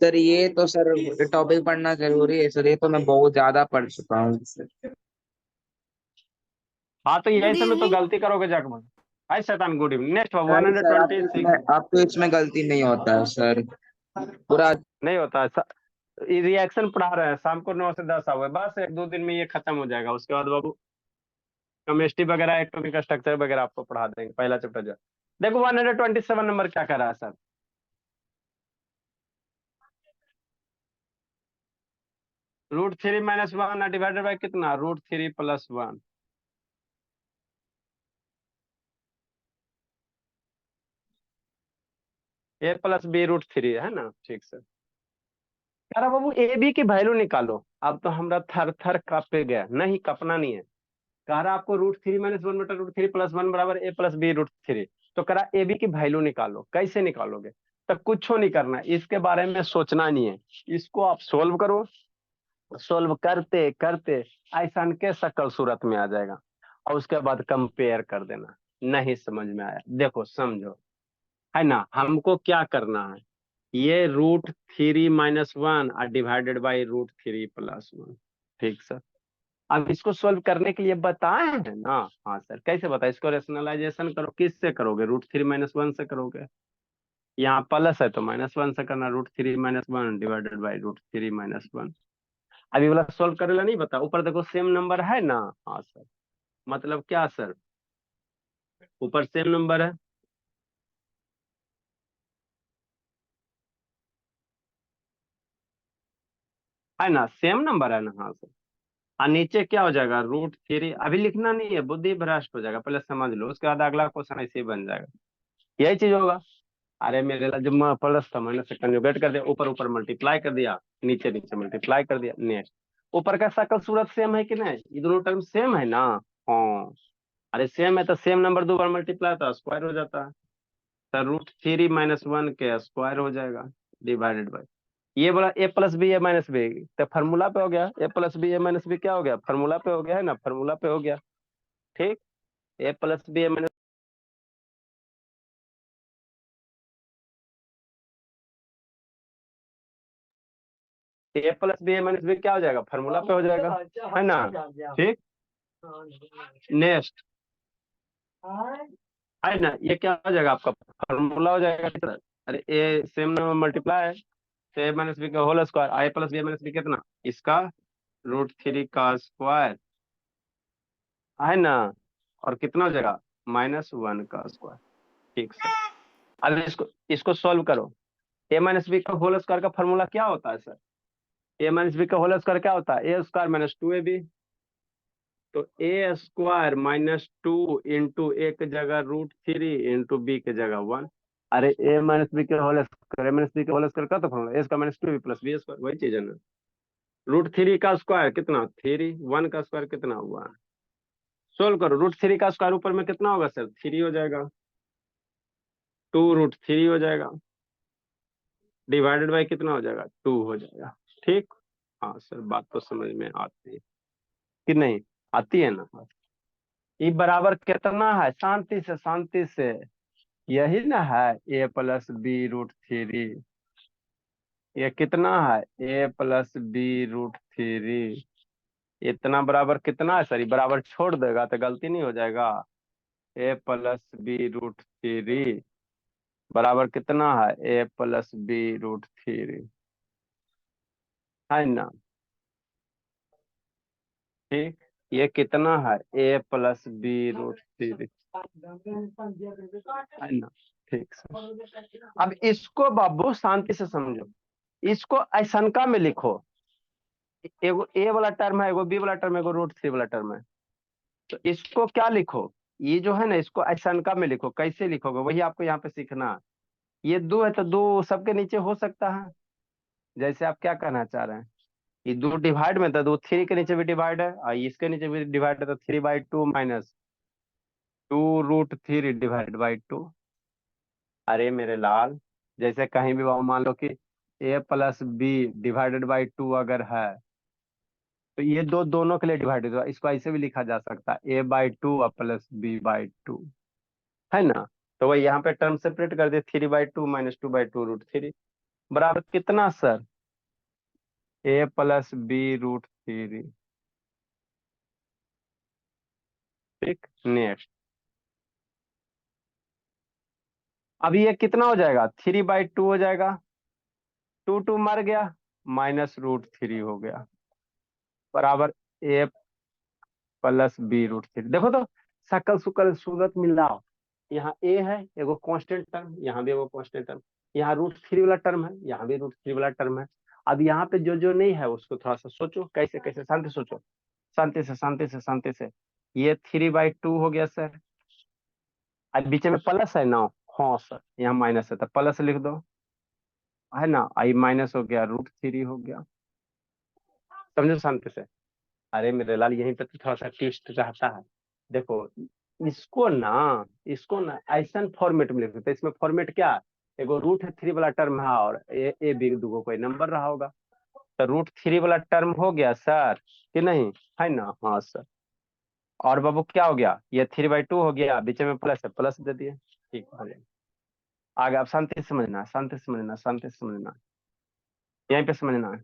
सर ये तो सर टॉपिक पढ़ना जरूरी है सर, ये तो मैं बहुत ज्यादा पढ़ चुका हूँ सर। हाँ तो यही गुड समय तो इवनिंग। गलती करोगे जाके। हाय शैतान, गुड इवनिंग। नेक्स्ट वन नहीं हंड्रेड सर, ट्वेंटी सिक्स अब तो इसमें गलती नहीं होता है सर, पूरा। नहीं होता है। ये रिएक्शन पढ़ा रहे हैं, शाम को 9 से 10 आओगे, बस 1-2 दिन में ये खत्म हो जाएगा। उसके बाद बाबू केमिस्ट्री वगैरह, एटॉमिक स्ट्रक्चर वगैरह आपको पढ़ा देंगे, पहला चैप्टर जो है। देखो 127 नंबर क्या कर रहा है सर, √3 - 1 डिवाइडेड बाई कितना, √3 + 1। a + b√3 है ना, ठीक सर। कह रहा बाबू ए बी की वैल्यू निकालो। अब तो हमरा थर थर कांपे गया, नहीं कपना नहीं है। कह रहा आपको √3 - 1/√3 + 1 बराबर a + b√3। तो कह रहा ए बी की वैल्यू निकालो, कैसे निकालोगे। तो कुछ नहीं करना, इसके बारे में सोचना नहीं है, इसको आप सोल्व करो। सोल्व करते करते ऐसा के शक्ल सूरत में आ जाएगा, और उसके बाद कंपेयर कर देना। नहीं समझ में आया, देखो समझो, है ना। हमको क्या करना है, ये √3 - 1 और डिवाइडेड बाई √3 + 1। ठीक सर, अब इसको सोल्व करने के लिए बताए हैं ना। हाँ सर, कैसे बताए, इसको रेशनलाइजेशन करो, किससे करोगे, √3 - 1 से करोगे। यहाँ प्लस है तो -1 से करना, √3 - 1 डिवाइडेड बाई √3 - 1। अभी वाला सोल्व करेला नहीं बता, ऊपर देखो सेम नंबर है ना। हाँ सर, मतलब क्या सर, ऊपर सेम नंबर है ना, सेम नंबर है ना। हाँ सर, और नीचे क्या हो जाएगा, √3। अभी लिखना नहीं है, बुद्धि भ्रष्ट हो जाएगा, पहले समझ लो, उसके बाद अगला क्वेश्चन ऐसे ही बन जाएगा, यही चीज होगा। अरे मेरे लिए जब प्लस था, माइनस से कंजुगेट कर दिया, ऊपर ऊपर मल्टीप्लाई कर दिया, नीचे नीचे मल्टीप्लाई कर दिया। नेक्स्ट, ऊपर का शकल सूरत सेम है कि नहीं, ये दोनों टर्म सेम है ना। हाँ, अरे सेम है तो सेम नंबर दो बार मल्टीप्लाई तो स्क्वायर हो जाता है, तो √3 - 1 के स्क्वायर हो जाएगा, डिवाइडेड बाई ये बोला a + b a - b, तो फार्मूला पे हो गया। a + b a - b क्या हो गया, फार्मूला पे हो गया, है ना, फार्मूला पे हो गया। ठीक, a + b a + b क्या हो जाएगा, फार्मूला पे हो जाएगा, है ना। ठीक, नेक्स्ट, है ना, ये क्या हो जाएगा आपका, फार्मूला हो जाएगा कितना। अरे ए सेम नंबर मल्टीप्लाई है, तो a - b का whole square, a + b a - b कितना, इसका √3 का स्क्वायर है ना, और कितना हो जाएगा -1 का स्क्वायर। ठीक सर। अब इसको इसको सॉल्व करो। ए माइनस बी का होल स्क्वायर का फॉर्मूला क्या होता है सर? ए माइनस बी का होल स्क्वायर क्या होता है? ए स्क्वायर माइनस 2ab। तो ए स्क्वायर -2 इंटू ए की जगह √3 इंटू बी की जगह 1। अरे ए माइनस बी के whole square, A minus B के होल स्क्वायर का तो formula A square minus 2ab plus B square, वही चीज है ना। √3 का स्क्वायर कितना 3, 1 का स्क्वायर कितना हुआ। सोल्व करो। √3 का स्क्वायर ऊपर में कितना होगा सर? 3 हो जाएगा। 2√3 हो जाएगा, डिवाइडेड बाई कितना हो जाएगा? 2 हो जाएगा। ठीक। हाँ सर, बात तो समझ में आती है कि नहीं? आती है ना। ये बराबर कितना है? शांति से, शांति से। यही ना है a+b√3। ये कितना है? a+b√3। इतना बराबर कितना है सर? ये बराबर छोड़ देगा तो गलती नहीं हो जाएगा? a+b√3 बराबर कितना है? a+b√3 है ना। ठीक। ये कितना है? a+b√3 है ना। ठीक सर। अब इसको बाबू शांति से समझो। इसको ऐसनका में लिखो। एगो ए वाला टर्म है, एगो बी वाला टर्म है, एगो √3 वाला टर्म है। तो इसको क्या लिखो? ये जो है ना, इसको ऐसनका में लिखो। कैसे लिखोगे वही आपको यहाँ पे सीखना है। ये 2 है तो 2 सबके नीचे हो सकता है। जैसे आप क्या कहना चाह रहे हैं? ये 2 डिवाइड में था, 2 3 के नीचे भी डिवाइड है और इसके नीचे भी डिवाइड है, तो 3/2 माइनस 2√3 डिवाइड बाई 2। अरे मेरे लाल, जैसे कहीं भी मान लो कि a+b डिवाइडेड बाई 2 अगर है, तो ये दोनों के लिए डिवाइडेड होगा। इसको ऐसे भी लिखा जा सकता है a/2 और +b/2, है ना। तो वही यहाँ पे टर्म सेपरेट कर दे, 3/2 माइनस 2/2√3 बराबर कितना सर? a+b√3। ठीक। नेक्स्ट। अब ये कितना हो जाएगा? 3/2 हो जाएगा। 2 मर गया, -√3 हो गया बराबर a+b√3। देखो तो सकल सुकल सूरत मिलाओ। यहाँ ए है एगो कांस्टेंट टर्म, यहाँ भी एगो कांस्टेंट टर्म, यहाँ √3 वाला टर्म है, यहाँ भी √3 वाला टर्म है। अब यहाँ पे जो जो नहीं है उसको थोड़ा सा सोचो, कैसे कैसे। शांति सोचो, शांति से, शांति से, शांति से। ये 3/2 हो गया सर। अब बीच में प्लस है ना। हाँ सर, यहाँ माइनस है तो प्लस लिख दो, है ना। आई माइनस हो गया, √3 हो गया। समझो शांति से। अरे मेरे लाल, यहीं पे तो थोड़ा सा ट्विस्ट रहता है। देखो, इसको ना ऐसा फॉर्मेट में लिखते हैं। इसमें फॉर्मेट क्या है? एगो √3 वाला टर्म है और ए बी दूगो कोई नंबर रहा होगा। तो √3 वाला टर्म हो गया सर कि नहीं? है ना। हाँ सर। और बाबू क्या हो गया? ये 3/2 हो गया, बीच में प्लस है, प्लस दे दिए। ठीक हो गया। आगे आप शांति से समझना, शांति से समझना, शांति से समझना, यहीं पे समझना है।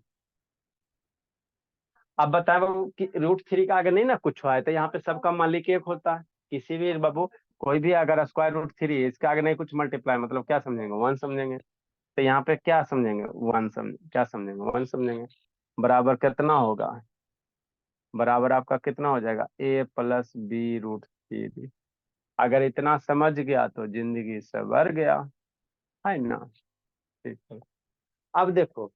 अब बताए बाबू कि √3 का आगे नहीं ना कुछ है, तो यहाँ पे सबका मालिक एक होता है। किसी भी बाबू, कोई भी अगर √3 इसके आगे नहीं कुछ मल्टीप्लाई, मतलब क्या समझेंगे? 1 समझेंगे। तो यहाँ पे क्या समझेंगे? 1 क्या समझेंगे? 1 समझेंगे। बराबर कितना होगा? बराबर आपका कितना हो जाएगा? a+b√3। अगर इतना समझ गया तो जिंदगी सवर गया, है ना। ठीक है। अब देखो,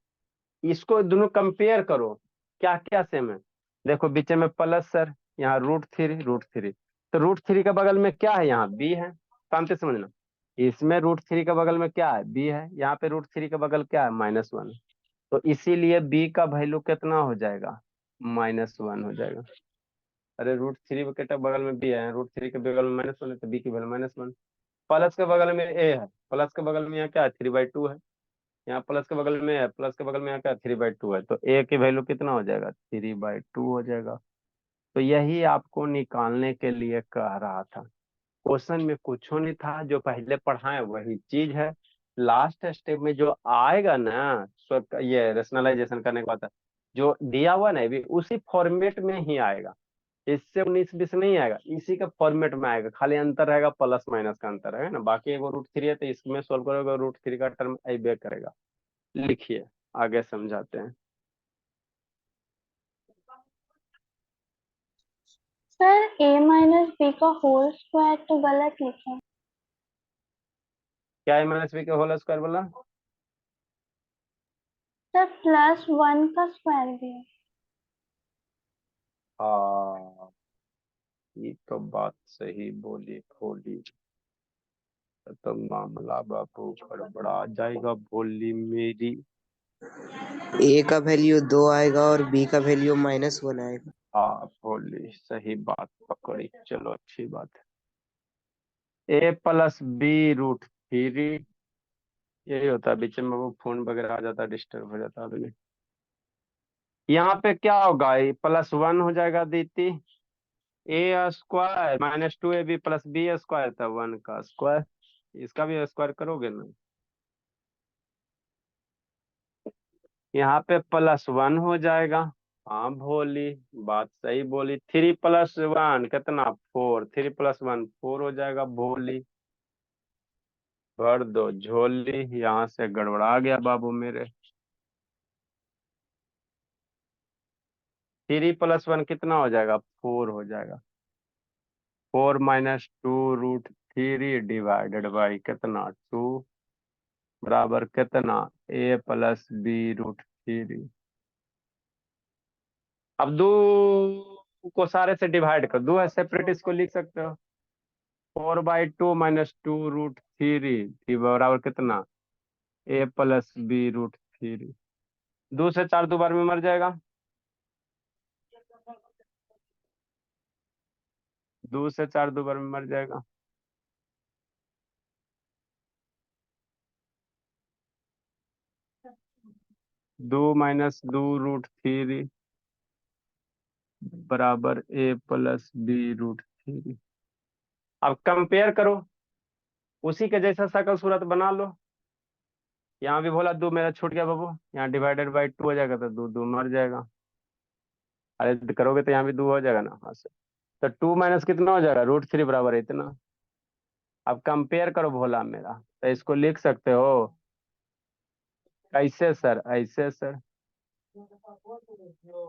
इसको दोनों कंपेयर करो, क्या क्या सेम है। देखो बीच में प्लस सर, यहाँ √3 तो √3 के बगल में क्या है? यहाँ बी है। शांति से समझना। इसमें √3 के बगल में क्या है? बी है। यहाँ पे √3 के बगल क्या है? -1। तो इसीलिए बी का वैल्यू कितना हो जाएगा? -1 हो जाएगा। अरे √3 के बगल में बी है, √3 के बगल में -1 है, तो बी की वैल्यू -1। प्लस के बगल में ए है, प्लस के बगल में यहाँ क्या है? 3/2 है। यहाँ प्लस के बगल में है, प्लस के बगल में यहाँ क्या? 3/2 है। तो ए की वैल्यू कितना हो जाएगा? 3/2 हो जाएगा। तो यही आपको निकालने के लिए कह रहा था। क्वेश्चन में कुछ नहीं था, जो पहले पढ़ाए वही चीज है। लास्ट स्टेप में जो आएगा ना, ये रेशनलाइजेशन करने के बाद जो दिया हुआ ना, भी उसी फॉर्मेट में ही आएगा। इससे 19-20 नहीं आएगा, इसी का फॉर्मेट में आएगा। खाली अंतर रहेगा प्लस माइनस का अंतर है ना। बाकी एगो √3 है तो इसमें सोल्व करोगे, √3 का टर्म आई करेगा। लिखिए, आगे समझाते हैं। सर a माइनस बी का होल स्क्वायर तो गलत लिखा है। क्या है माइनस बी के होल स्क्वायर बोला? सर प्लस 1 का स्क्वायर भी है। हाँ, ये तो बात सही बोली भोली। तो मामला बाबू गड़बड़ा जाएगा भोली मेरी। ए का वैल्यू 2 आएगा और बी का वैल्यू -1 आएगा। हाँ भोली, सही बात पकड़ी, चलो अच्छी बात है। ए प्लस बी रूट थ्री, यही होता है, बीच में वो फोन वगैरह आ जाता है, डिस्टर्ब हो जाता है आदमी। यहाँ पे क्या होगा, ए प्लस वन हो जाएगा दीदी, A square minus two A B plus B square था, वन का स्क्वायर, इसका भी स्क्वायर करोगे ना। यहाँ पे प्लस वन हो जाएगा। हाँ भोली, बात सही बोली। थ्री प्लस वन कितना, four, three plus one four हो जाएगा भोली। भर दो झोली, यहाँ से गड़बड़ा गया बाबू मेरे। थ्री प्लस वन कितना हो जाएगा, फोर हो जाएगा। Four minus two root three divided by कितना, टू, बराबर कितना, A plus B root three. अब दो को सारे से डिवाइड कर दो, सेपरेट इसको लिख सकते हो। 4/2 - 2 रूट थ्री बराबर कितना, A plus B root three. दो से चार 2 बार में मर जाएगा, दो से चार 2 बार में मर जाएगा। दो माइनस दो रूट थ्री बराबर ए प्लस बी रूट थ्री। अब कंपेयर करो, उसी के जैसा शकल सूरत बना लो। यहाँ भी बोला दो मेरा छूट गया बाबू, यहाँ डिवाइडेड बाई टू हो जाएगा तो दो दो मर जाएगा। अरे करोगे तो यहाँ भी दो हो जाएगा ना, हाँ से। तो टू माइनस कितना हो जाएगा, रूट थ्री बराबर है इतना। अब कंपेयर करो भोला मेरा, तो इसको लिख सकते हो कैसे सर, ऐसे सर।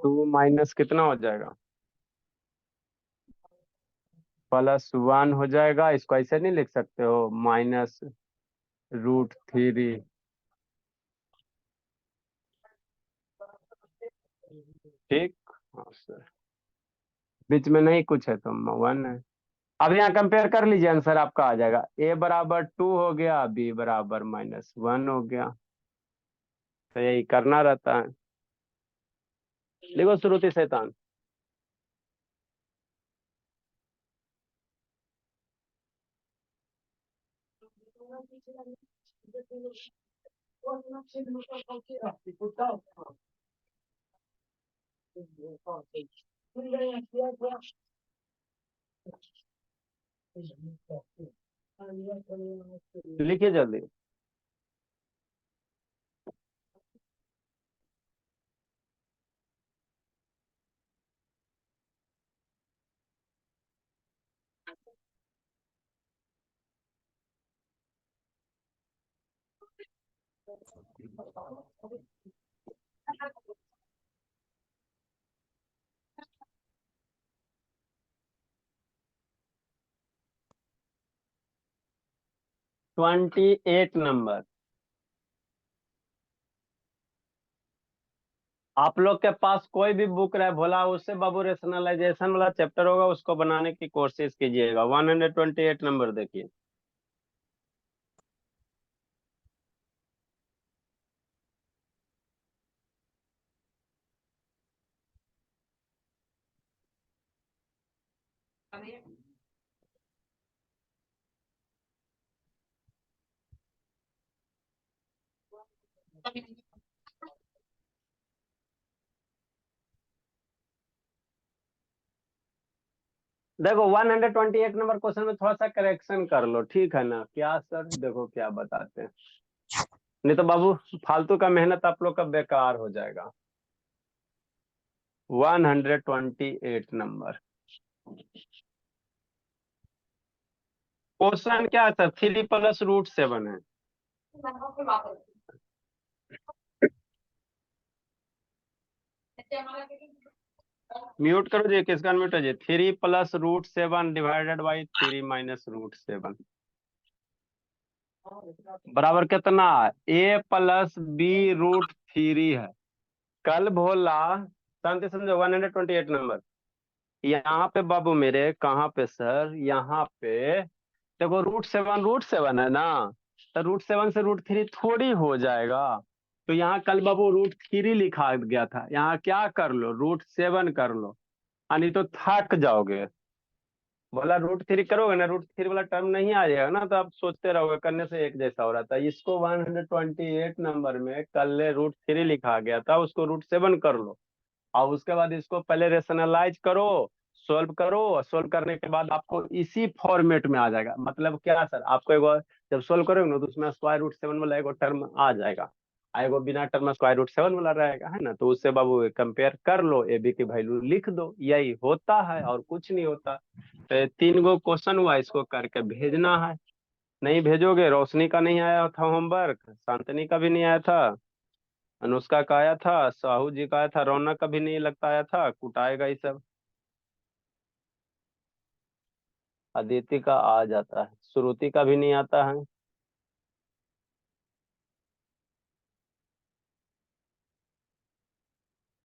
टू माइनस कितना हो जाएगा, प्लस वन हो जाएगा। इसको ऐसे नहीं लिख सकते हो, माइनस रूट थ्री। ठीक, हाँ सर, बीच में नहीं कुछ है तो वन है। अब यहाँ कंपेयर कर लीजिए, आंसर आपका आ जाएगा। ए बराबर टू हो गया, बी बराबर -1 हो गया। तो यही करना रहता है। देखो श्रुति शैतान, लिखिए जल्दी। Twenty 8 number. आप लोग के पास कोई भी बुक रहे भोला, उससे बाबू रेशनलाइजेशन वाला चैप्टर होगा, उसको बनाने की कोशिश कीजिएगा। 128 नंबर देखिए। देखो 128 नंबर क्वेश्चन में थोड़ा सा करेक्शन कर लो, ठीक है ना? क्या सर, देखो क्या बताते हैं, नहीं तो बाबू फालतू का मेहनत आप लोग का बेकार हो जाएगा। 128 नंबर क्वेश्चन क्या है सर, 3 + √7 है। म्यूट करो जी, किसका म्यूट है जी? 3 + √7 डिवाइडेड बाई 3 माइनस √7 बराबर कितना? a + b√3 है। कल बोला, शांति समझो, 128 नंबर। यहाँ पे बाबू मेरे, कहाँ पे सर? यहाँ पे देखो, √7 है ना, तो √7 से √3 थोड़ी हो जाएगा। तो यहाँ कल बाबू √3 लिखा गया था, यहाँ क्या कर लो, √7 कर लो, नहीं तो थक जाओगे। बोला √3 करोगे ना, √3 वाला टर्म नहीं आ जाएगा ना, तो आप सोचते रहोगे, करने से एक जैसा हो रहा था। इसको 128 नंबर में कल √3 लिखा गया था, उसको √7 कर लो, और उसके बाद इसको पहले रेशनलाइज करो, सोल्व करो। सोल्व करने के बाद आपको इसी फॉर्मेट में आ जाएगा। मतलब क्या सर, आपको एगो जब सोल्व करोगे ना, तो उसमें √7 वाला एगो टर्म आ जाएगा, एगो बिना टर्म में √7 वाला रहेगा, है ना। तो उससे बाबू कंपेयर कर लो, ए बी की वैल्यू लिख दो, यही होता है और कुछ नहीं होता। तो 3 गो क्वेश्चन हुआ, इसको करके भेजना है। नहीं भेजोगे, रोशनी का नहीं आया था होमवर्क, शांतनी का भी नहीं आया था, अनुष्का का आया था, साहू जी का आया था, रौनक का भी नहीं लगता आया था, कुटाएगा ये सब। अदिति का आ जाता है, श्रुति का भी नहीं आता है।